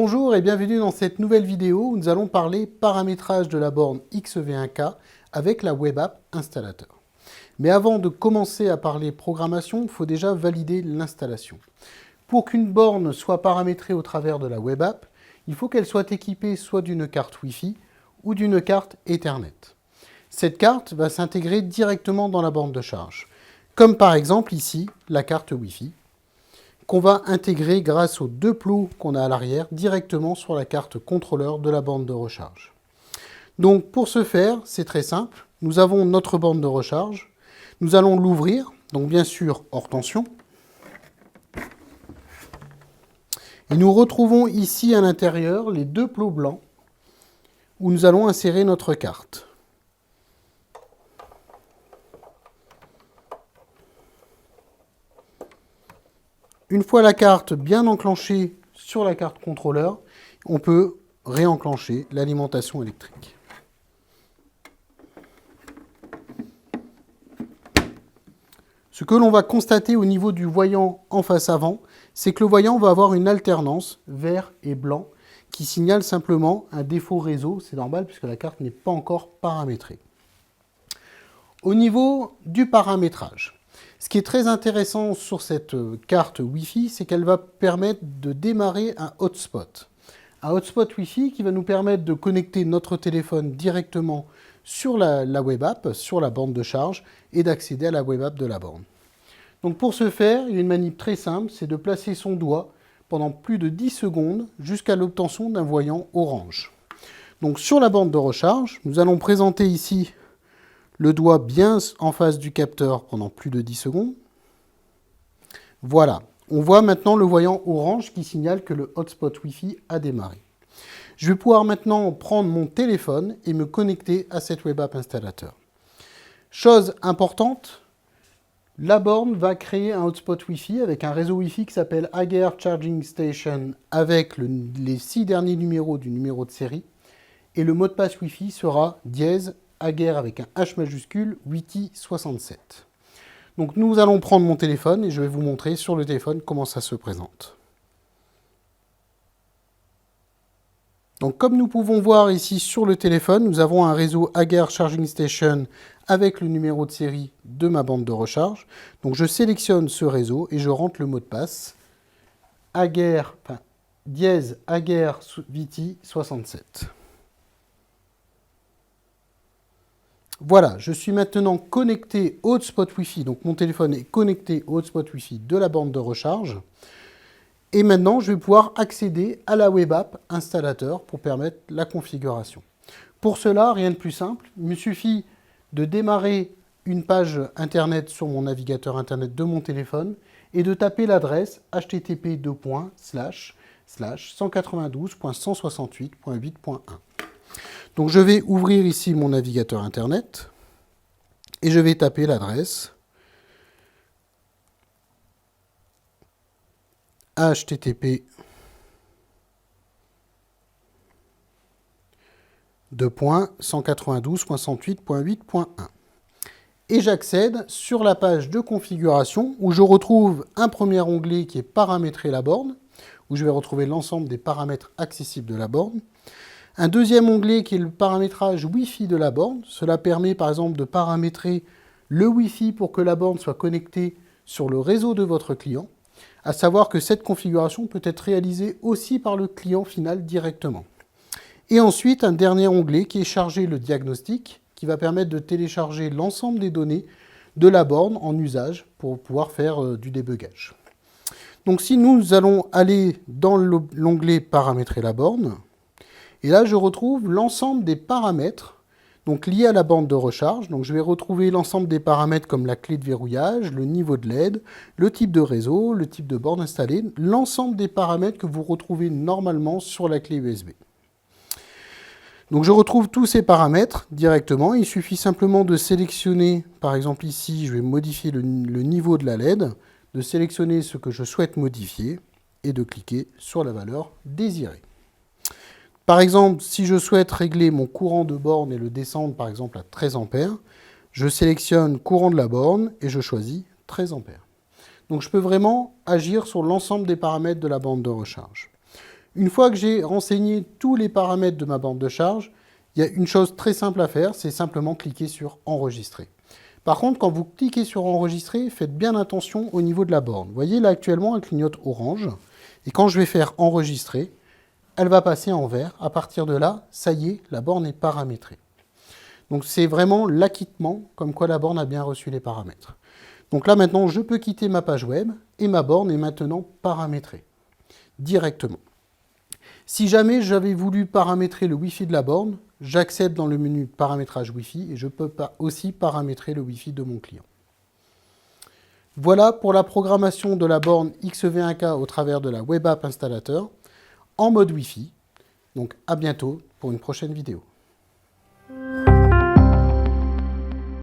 Bonjour et bienvenue dans cette nouvelle vidéo où nous allons parler paramétrage de la borne XV1K avec la web app installateur. Mais avant de commencer à parler programmation, il faut déjà valider l'installation. Pour qu'une borne soit paramétrée au travers de la web app, il faut qu'elle soit équipée soit d'une carte Wi-Fi ou d'une carte Ethernet. Cette carte va s'intégrer directement dans la borne de charge, comme par exemple ici la carte Wi-Fi, qu'on va intégrer grâce aux deux plots qu'on a à l'arrière directement sur la carte contrôleur de la borne de recharge. Donc pour ce faire, c'est très simple. Nous avons notre borne de recharge. Nous allons l'ouvrir, donc bien sûr hors tension. Et nous retrouvons ici à l'intérieur les deux plots blancs où nous allons insérer notre carte. Une fois la carte bien enclenchée sur la carte contrôleur, on peut réenclencher l'alimentation électrique. Ce que l'on va constater au niveau du voyant en face avant, c'est que le voyant va avoir une alternance vert et blanc qui signale simplement un défaut réseau. C'est normal puisque la carte n'est pas encore paramétrée. Au niveau du paramétrage, ce qui est très intéressant sur cette carte Wi-Fi, c'est qu'elle va permettre de démarrer un hotspot. Un hotspot Wi-Fi qui va nous permettre de connecter notre téléphone directement sur la web app, sur la borne de charge, et d'accéder à la web app de la borne. Donc pour ce faire, il y a une manip très simple, c'est de placer son doigt pendant plus de 10 secondes jusqu'à l'obtention d'un voyant orange. Donc sur la borne de recharge, nous allons présenter ici le doigt bien en face du capteur pendant plus de 10 secondes. Voilà, on voit maintenant le voyant orange qui signale que le hotspot Wi-Fi a démarré. Je vais pouvoir maintenant prendre mon téléphone et me connecter à cette web app installateur. Chose importante, la borne va créer un hotspot Wi-Fi avec un réseau Wi-Fi qui s'appelle Ager Charging Station avec les 6 derniers numéros du numéro de série. Et le mot de passe Wi-Fi sera dièse Ager avec un H majuscule 8i67. Donc nous allons prendre mon téléphone et je vais vous montrer sur le téléphone comment ça se présente. Donc comme nous pouvons voir ici sur le téléphone, nous avons un réseau Ager Charging Station avec le numéro de série de ma bande de recharge. Donc je sélectionne ce réseau et je rentre le mot de passe dièse Ager 8i67. Voilà, je suis maintenant connecté au hotspot Wi-Fi, donc mon téléphone est connecté au hotspot Wi-Fi de la borne de recharge. Et maintenant, je vais pouvoir accéder à la web app installateur pour permettre la configuration. Pour cela, rien de plus simple, il me suffit de démarrer une page internet sur mon navigateur internet de mon téléphone et de taper l'adresse http://192.168.8.1. Donc je vais ouvrir ici mon navigateur internet et je vais taper l'adresse http://192.168.8.1 et j'accède sur la page de configuration où je retrouve un premier onglet qui est paramétrer la borne, où je vais retrouver l'ensemble des paramètres accessibles de la borne. Un deuxième onglet qui est le paramétrage Wi-Fi de la borne. Cela permet par exemple de paramétrer le Wi-Fi pour que la borne soit connectée sur le réseau de votre client. À savoir que cette configuration peut être réalisée aussi par le client final directement. Et ensuite, un dernier onglet qui est chargé le diagnostic, qui va permettre de télécharger l'ensemble des données de la borne en usage pour pouvoir faire du débugage. Donc si nous allons aller dans l'onglet paramétrer la borne, et là, je retrouve l'ensemble des paramètres donc, liés à la borne de recharge. Donc, je vais retrouver l'ensemble des paramètres comme la clé de verrouillage, le niveau de LED, le type de réseau, le type de borne installée, l'ensemble des paramètres que vous retrouvez normalement sur la clé USB. Donc, je retrouve tous ces paramètres directement. Il suffit simplement de sélectionner, par exemple ici, je vais modifier le niveau de la LED, de sélectionner ce que je souhaite modifier et de cliquer sur la valeur désirée. Par exemple, si je souhaite régler mon courant de borne et le descendre par exemple à 13 ampères, je sélectionne courant de la borne et je choisis 13 ampères. Donc je peux vraiment agir sur l'ensemble des paramètres de la borne de recharge. Une fois que j'ai renseigné tous les paramètres de ma borne de charge, il y a une chose très simple à faire, c'est simplement cliquer sur « Enregistrer ». Par contre, quand vous cliquez sur « Enregistrer », faites bien attention au niveau de la borne. Vous voyez, là, actuellement, elle clignote orange. Et quand je vais faire « Enregistrer », elle va passer en vert. À partir de là, ça y est, la borne est paramétrée. Donc, c'est vraiment l'acquittement, comme quoi la borne a bien reçu les paramètres. Donc là, maintenant, je peux quitter ma page web et ma borne est maintenant paramétrée directement. Si jamais j'avais voulu paramétrer le Wi-Fi de la borne, j'accède dans le menu paramétrage Wi-Fi et je peux aussi paramétrer le Wi-Fi de mon client. Voilà pour la programmation de la borne XV1K au travers de la Web App Installateur en mode Wi-Fi. Donc à bientôt pour une prochaine vidéo.